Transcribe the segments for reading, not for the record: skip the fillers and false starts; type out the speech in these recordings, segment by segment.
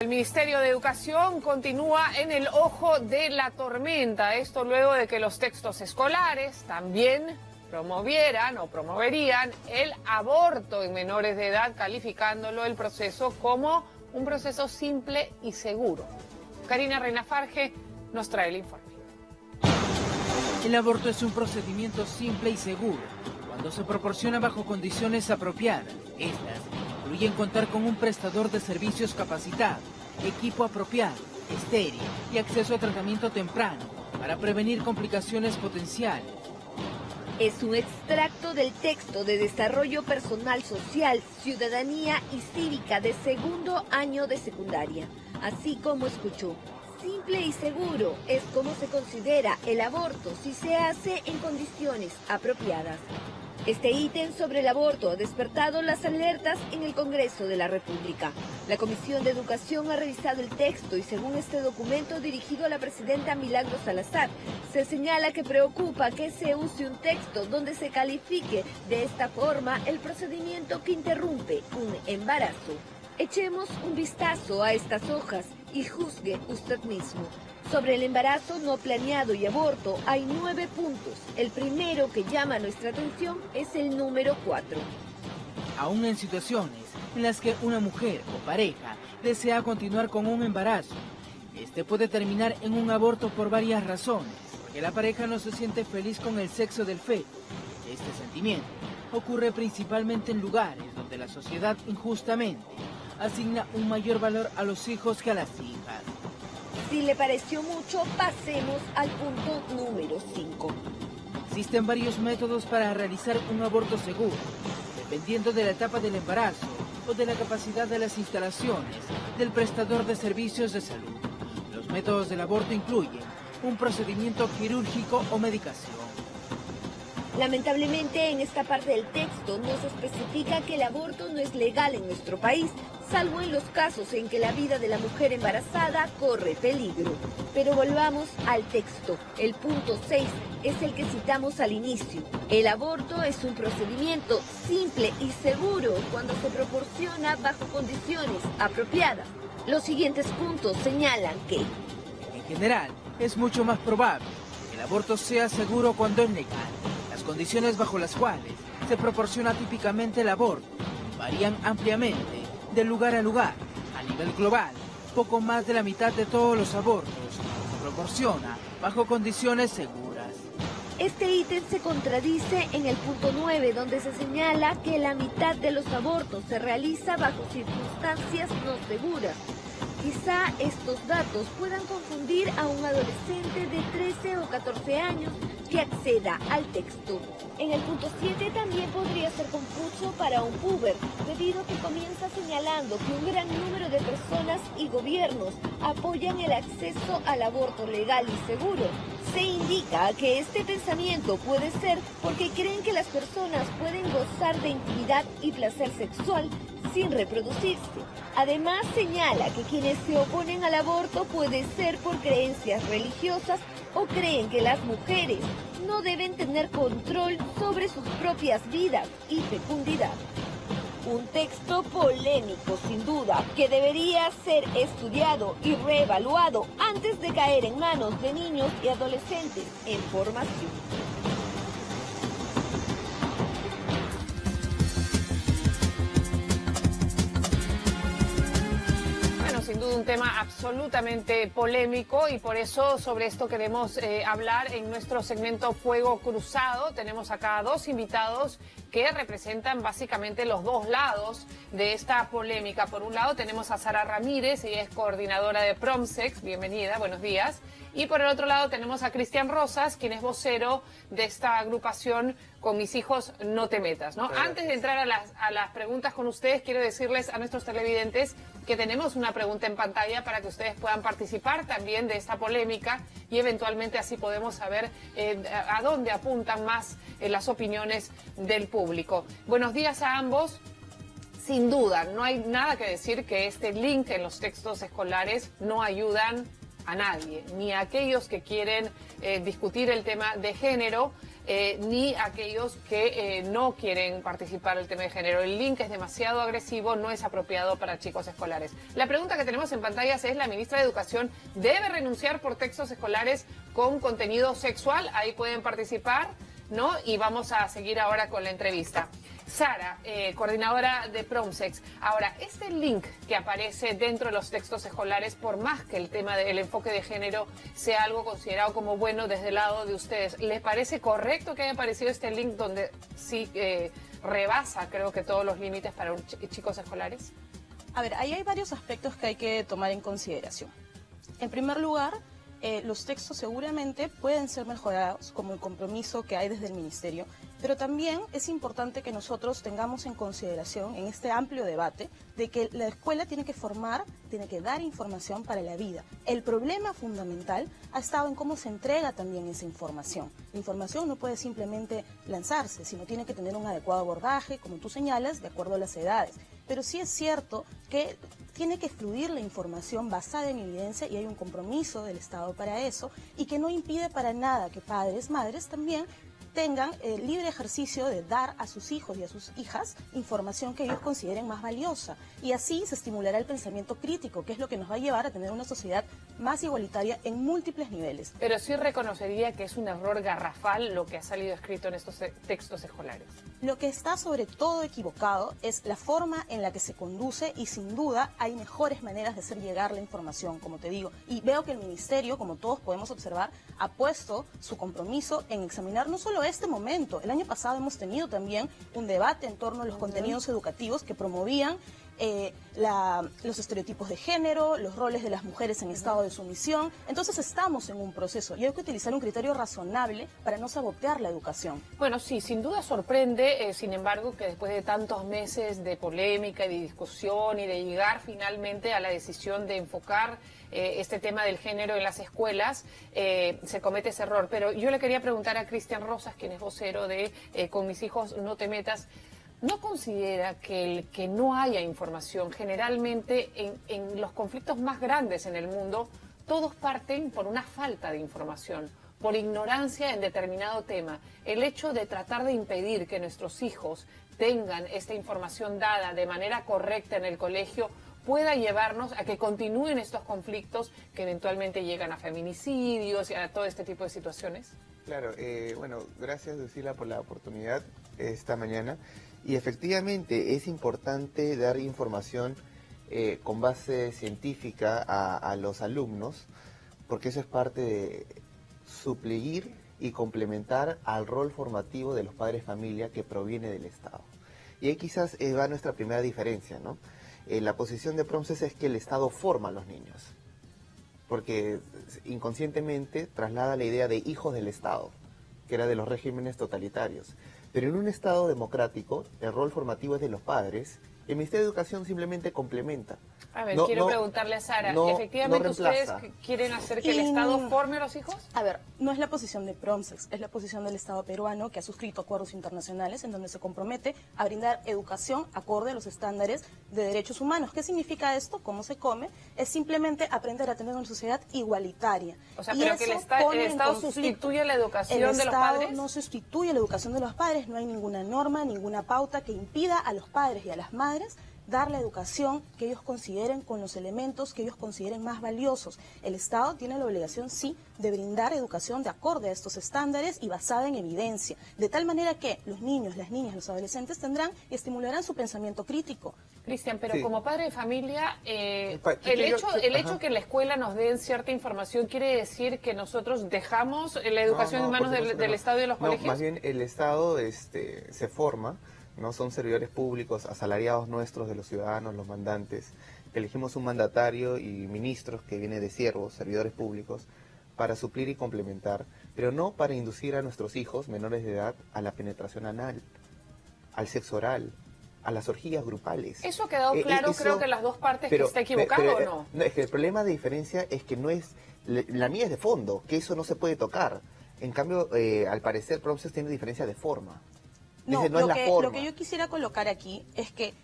El Ministerio de Educación continúa en el ojo de la tormenta. Esto luego de que los textos escolares también promoverían el aborto en menores de edad, calificándolo el proceso como un proceso simple y seguro. Karina Reina-Farge nos trae el informe. El aborto es un procedimiento simple y seguro cuando se proporciona bajo condiciones apropiadas. Estas incluyen contar con un prestador de servicios capacitado, equipo apropiado, estéril y acceso a tratamiento temprano para prevenir complicaciones potenciales. Es un extracto del texto de Desarrollo Personal Social, Ciudadanía y Cívica de segundo año de secundaria. Así como escuchó, simple y seguro es como se considera el aborto si se hace en condiciones apropiadas. Este ítem sobre el aborto ha despertado las alertas en el Congreso de la República. La Comisión de Educación ha revisado el texto y según este documento dirigido a la presidenta Milagros Salazar, se señala que preocupa que se use un texto donde se califique de esta forma el procedimiento que interrumpe un embarazo. Echemos un vistazo a estas hojas y juzgue usted mismo. Sobre el embarazo no planeado y aborto hay 9 puntos. El primero que llama nuestra atención es el número 4. Aún en situaciones en las que una mujer o pareja desea continuar con un embarazo, este puede terminar en un aborto por varias razones, porque la pareja no se siente feliz con el sexo del feto. Este sentimiento ocurre principalmente en lugares donde la sociedad injustamente asigna un mayor valor a los hijos que a las hijas. Si le pareció mucho, pasemos al punto número 5. Existen varios métodos para realizar un aborto seguro, dependiendo de la etapa del embarazo o de la capacidad de las instalaciones del prestador de servicios de salud. Los métodos del aborto incluyen un procedimiento quirúrgico o medicación. Lamentablemente, en esta parte del texto no se especifica que el aborto no es legal en nuestro país, salvo en los casos en que la vida de la mujer embarazada corre peligro. Pero volvamos al texto. El punto 6 es el que citamos al inicio. El aborto es un procedimiento simple y seguro cuando se proporciona bajo condiciones apropiadas. Los siguientes puntos señalan que, en general, es mucho más probable que el aborto sea seguro cuando es legal. Las condiciones bajo las cuales se proporciona típicamente el aborto varían ampliamente de lugar a lugar. A nivel global, poco más de la mitad de todos los abortos se proporciona bajo condiciones seguras. Este ítem se contradice en el punto 9, donde se señala que la mitad de los abortos se realiza bajo circunstancias no seguras. Quizá estos datos puedan confundir a un adolescente de 13 o 14 años que acceda al texto. En el punto 7 también podría ser confuso para un puber, debido a que comienza señalando que un gran número de personas y gobiernos apoyan el acceso al aborto legal y seguro. Se indica que este pensamiento puede ser porque creen que las personas pueden gozar de intimidad y placer sexual sin reproducirse. Además, señala que quienes se oponen al aborto puede ser por creencias religiosas o creen que las mujeres no deben tener control sobre sus propias vidas y fecundidad. Un texto polémico, sin duda, que debería ser estudiado y reevaluado antes de caer en manos de niños y adolescentes en formación. Sin duda un tema absolutamente polémico y por eso sobre esto queremos hablar en nuestro segmento Fuego Cruzado. Tenemos acá a 2 invitados que representan básicamente los 2 lados de esta polémica. Por un lado tenemos a Sara Ramírez, ella es coordinadora de Promsex, bienvenida, buenos días. Y por el otro lado tenemos a Cristian Rosas, quien es vocero de esta agrupación Con Mis Hijos No Te Metas, ¿no? Antes de entrar a las preguntas con ustedes, quiero decirles a nuestros televidentes que tenemos una pregunta en pantalla para que ustedes puedan participar también de esta polémica y eventualmente así podemos saber a dónde apuntan más las opiniones del público. Buenos días a ambos. Sin duda, no hay nada que decir que este link en los textos escolares no ayudan a nadie, ni a aquellos que quieren discutir el tema de género, ni aquellos que no quieren participar del tema de género. El link es demasiado agresivo, no es apropiado para chicos escolares. La pregunta que tenemos en pantallas es: ¿la ministra de Educación debe renunciar por textos escolares con contenido sexual? Ahí pueden participar, ¿no? Y vamos a seguir ahora con la entrevista. Sara, coordinadora de Promsex. Ahora, este link que aparece dentro de los textos escolares, por más que el tema del enfoque de género sea algo considerado como bueno desde el lado de ustedes, ¿les parece correcto que haya aparecido este link donde sí rebasa, creo que, todos los límites para chicos escolares? A ver, ahí hay varios aspectos que hay que tomar en consideración. En primer lugar, los textos seguramente pueden ser mejorados, como el compromiso que hay desde el Ministerio, pero también es importante que nosotros tengamos en consideración en este amplio debate de que la escuela tiene que formar, tiene que dar información para la vida. El problema fundamental ha estado en cómo se entrega también esa información. La información no puede simplemente lanzarse, sino tiene que tener un adecuado abordaje, como tú señalas, de acuerdo a las edades. Pero sí es cierto que tiene que fluir la información basada en evidencia y hay un compromiso del Estado para eso, y que no impide para nada que padres, madres también tengan el libre ejercicio de dar a sus hijos y a sus hijas información que ellos consideren más valiosa. Y así se estimulará el pensamiento crítico, que es lo que nos va a llevar a tener una sociedad más igualitaria en múltiples niveles. Pero sí reconocería que es un error garrafal lo que ha salido escrito en estos textos escolares. Lo que está sobre todo equivocado es la forma en la que se conduce, y sin duda hay mejores maneras de hacer llegar la información, como te digo. Y veo que el Ministerio, como todos podemos observar, ha puesto su compromiso en examinar no solo este momento. El año pasado hemos tenido también un debate en torno a los contenidos educativos que promovían los estereotipos de género, los roles de las mujeres en estado de sumisión. Entonces estamos en un proceso y hay que utilizar un criterio razonable para no sabotear la educación. Bueno, sí, sin duda sorprende, sin embargo, que después de tantos meses de polémica y de discusión y de llegar finalmente a la decisión de enfocar este tema del género en las escuelas, se comete ese error. Pero yo le quería preguntar a Cristian Rosas, quien es vocero de Con mis hijos no te metas, ¿no considera que el que no haya información, generalmente en los conflictos más grandes en el mundo, todos parten por una falta de información, por ignorancia en determinado tema? El hecho de tratar de impedir que nuestros hijos tengan esta información dada de manera correcta en el colegio pueda llevarnos a que continúen estos conflictos que eventualmente llegan a feminicidios y a todo este tipo de situaciones. Claro, bueno, gracias, Lucila, por la oportunidad esta mañana. Y efectivamente es importante dar información con base científica a los alumnos, porque eso es parte de suplir y complementar al rol formativo de los padres familia que proviene del Estado. Y ahí quizás va nuestra primera diferencia, ¿no? La posición de Promses es que el Estado forma a los niños, porque inconscientemente traslada la idea de hijos del Estado, que era de los regímenes totalitarios. Pero en un Estado democrático, el rol formativo es de los padres. El Ministerio de Educación simplemente complementa. A ver, quiero preguntarle a Sara, ¿efectivamente ustedes quieren hacer que el Estado forme a los hijos? A ver, no es la posición de Promsex, es la posición del Estado peruano, que ha suscrito acuerdos internacionales en donde se compromete a brindar educación acorde a los estándares de derechos humanos. ¿Qué significa esto? ¿Cómo se come? Es simplemente aprender a tener una sociedad igualitaria. O sea, pero que el Estado sustituye la educación de los padres. El Estado no sustituye la educación de los padres, no hay ninguna norma, ninguna pauta que impida a los padres y a las madres dar la educación que ellos consideren con los elementos que ellos consideren más valiosos. El Estado tiene la obligación, sí, de brindar educación de acorde a estos estándares y basada en evidencia, de tal manera que los niños, las niñas, los adolescentes tendrán y estimularán su pensamiento crítico. Cristian, pero sí, como padre de familia, el hecho que en la escuela nos den cierta información, ¿quiere decir que nosotros dejamos la educación en manos del Estado y de los colegios? Más bien el Estado se forma, no son servidores públicos asalariados nuestros, de los ciudadanos, los mandantes. Elegimos un mandatario y ministros que viene de siervos, servidores públicos, para suplir y complementar, pero no para inducir a nuestros hijos menores de edad a la penetración anal, al sexo oral, a las orgías grupales. Eso ha quedado claro, creo que las dos partes, que está equivocado, ¿o no? Es que el problema de diferencia es que no es, la mía es de fondo, que eso no se puede tocar. En cambio, al parecer, Promses tiene diferencia de forma. No, lo que yo quisiera colocar aquí es que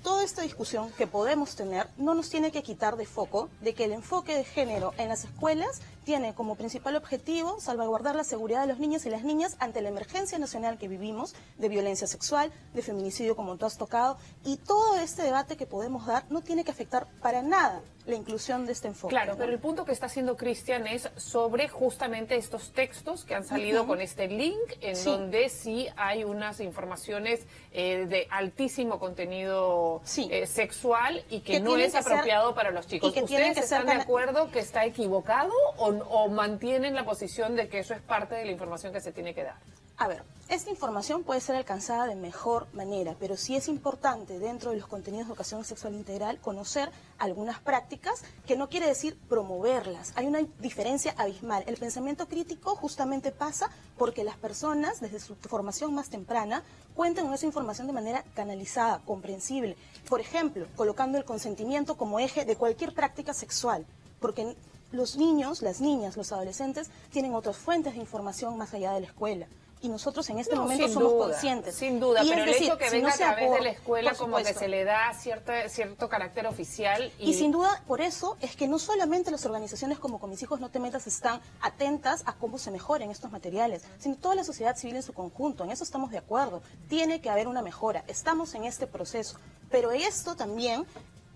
Toda esta discusión que podemos tener no nos tiene que quitar de foco de que el enfoque de género en las escuelas tiene como principal objetivo salvaguardar la seguridad de los niños y las niñas ante la emergencia nacional que vivimos de violencia sexual, de feminicidio como tú has tocado, y todo este debate que podemos dar no tiene que afectar para nada la inclusión de este enfoque. Claro, pero el punto que está haciendo Cristian es sobre justamente estos textos que han salido con este link, en donde sí hay unas informaciones de altísimo contenido sexual y que no es apropiado para los chicos. ¿Ustedes están de acuerdo que está equivocado o mantienen la posición de que eso es parte de la información que se tiene que dar? A ver, esta información puede ser alcanzada de mejor manera, pero sí es importante dentro de los contenidos de educación sexual integral conocer algunas prácticas, que no quiere decir promoverlas. Hay una diferencia abismal. El pensamiento crítico justamente pasa porque las personas, desde su formación más temprana, cuentan con esa información de manera canalizada, comprensible. Por ejemplo, colocando el consentimiento como eje de cualquier práctica sexual, porque los niños, las niñas, los adolescentes tienen otras fuentes de información más allá de la escuela. Y nosotros en este momento somos conscientes. Sin duda, y pero el hecho que venga a través de la escuela por como que se le da cierto carácter oficial. Y sin duda, por eso es que no solamente las organizaciones como Con Mis Hijos No Te Metas están atentas a cómo se mejoren estos materiales, sino toda la sociedad civil en su conjunto. En eso estamos de acuerdo. Tiene que haber una mejora. Estamos en este proceso. Pero esto también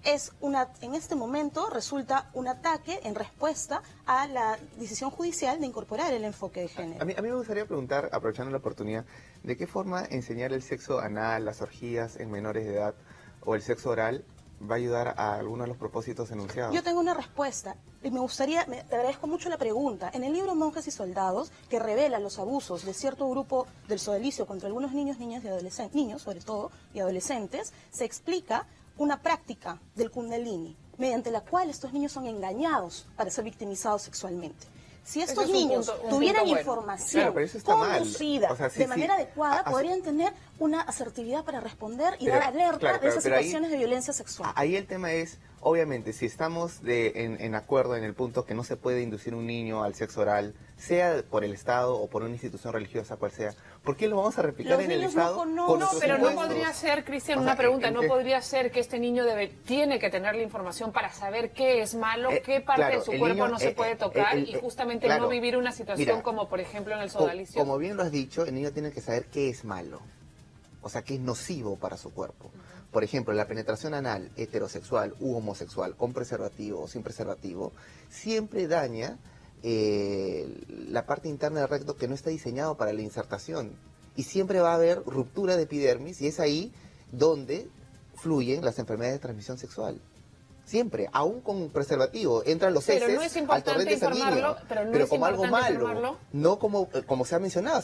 en este momento resulta un ataque en respuesta a la decisión judicial de incorporar el enfoque de género. A mí me gustaría preguntar, aprovechando la oportunidad, ¿de qué forma enseñar el sexo anal, las orgías en menores de edad o el sexo oral va a ayudar a algunos de los propósitos enunciados? Yo tengo una respuesta y te agradezco mucho la pregunta. En el libro Monjes y Soldados, que revela los abusos de cierto grupo del sodalicio contra algunos niños, niñas y adolescentes, niños sobre todo, y adolescentes, se explica una práctica del Kundalini, mediante la cual estos niños son engañados para ser victimizados sexualmente. Si estos niños tuvieran información conducida de manera adecuada, podrían tener una asertividad para responder y dar alerta de esas situaciones de violencia sexual. Ahí el tema es, obviamente, si estamos en acuerdo en el punto que no se puede inducir un niño al sexo oral, sea por el Estado o por una institución religiosa, cual sea, ¿por qué lo vamos a replicar en el Estado? No, pero no podría ser, Cristian, una pregunta, no podría ser que este niño tiene que tener la información para saber qué es malo, qué parte de su cuerpo no se puede tocar y justamente no vivir una situación como, por ejemplo, en el sodalicio. Como bien lo has dicho, el niño tiene que saber qué es malo, o sea, qué es nocivo para su cuerpo. Por ejemplo, la penetración anal heterosexual u homosexual, con preservativo o sin preservativo, siempre daña la parte interna del recto que no está diseñado para la insertación. Y siempre va a haber ruptura de epidermis y es ahí donde fluyen las enfermedades de transmisión sexual. Siempre, aún con preservativo, entran los heces al torrente sanguíneo, pero como algo malo, no como se ha mencionado.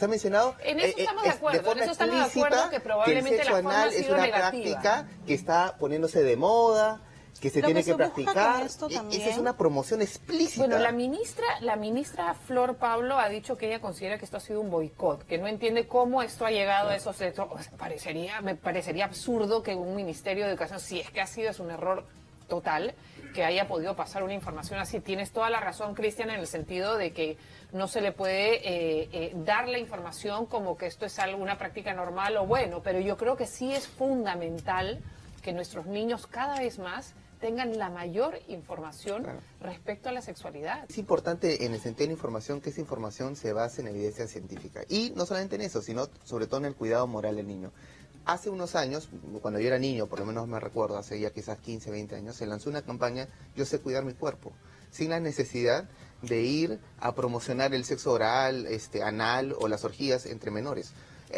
En eso estamos de acuerdo, que probablemente el sexo la forma anal ha sido es una negativa. práctica que está poniéndose de moda, que se tiene que practicar. Esa es una promoción explícita. Bueno, la ministra Flor Pablo ha dicho que ella considera que esto ha sido un boicot, que no entiende cómo esto ha llegado a esos hechos. Me parecería absurdo que un ministerio de educación, si es que ha sido, es un error total, que haya podido pasar una información así. Tienes toda la razón, Cristian, en el sentido de que no se le puede dar la información como que esto es una práctica normal o bueno, pero yo creo que sí es fundamental que nuestros niños cada vez más tengan la mayor información respecto a la sexualidad. Es importante en el sentido de la información que esa información se base en evidencia científica. Y no solamente en eso, sino sobre todo en el cuidado moral del niño. Hace unos años, cuando yo era niño, por lo menos me recuerdo, hace ya quizás 15, 20 años, se lanzó una campaña, Yo sé cuidar mi cuerpo, sin la necesidad de ir a promocionar el sexo oral, anal o las orgías entre menores.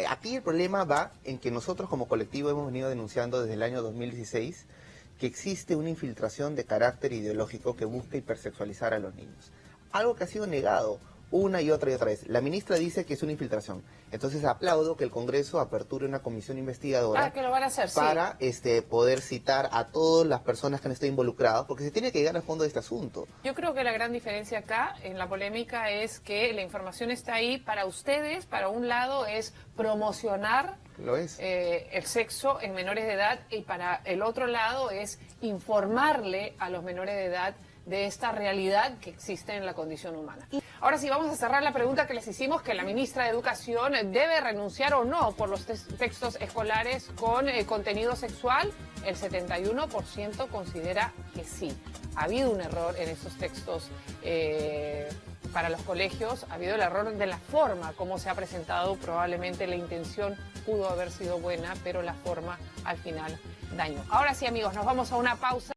Aquí el problema va en que nosotros como colectivo hemos venido denunciando desde el año 2016 que existe una infiltración de carácter ideológico que busca hipersexualizar a los niños. Algo que ha sido negado una y otra vez. La ministra dice que es una infiltración. Entonces aplaudo que el Congreso aperture una comisión investigadora que lo van a hacer, para poder citar a todas las personas que han estado involucradas, porque se tiene que llegar al fondo de este asunto. Yo creo que la gran diferencia acá en la polémica es que la información está ahí para ustedes. Para un lado es promocionar el sexo en menores de edad y para el otro lado es informarle a los menores de edad de esta realidad que existe en la condición humana. Ahora sí, vamos a cerrar la pregunta que les hicimos, que la ministra de Educación debe renunciar o no por los textos escolares con contenido sexual. El 71% considera que sí. Ha habido un error en esos textos para los colegios, ha habido el error de la forma como se ha presentado. Probablemente la intención pudo haber sido buena, pero la forma al final dañó. Ahora sí, amigos, nos vamos a una pausa.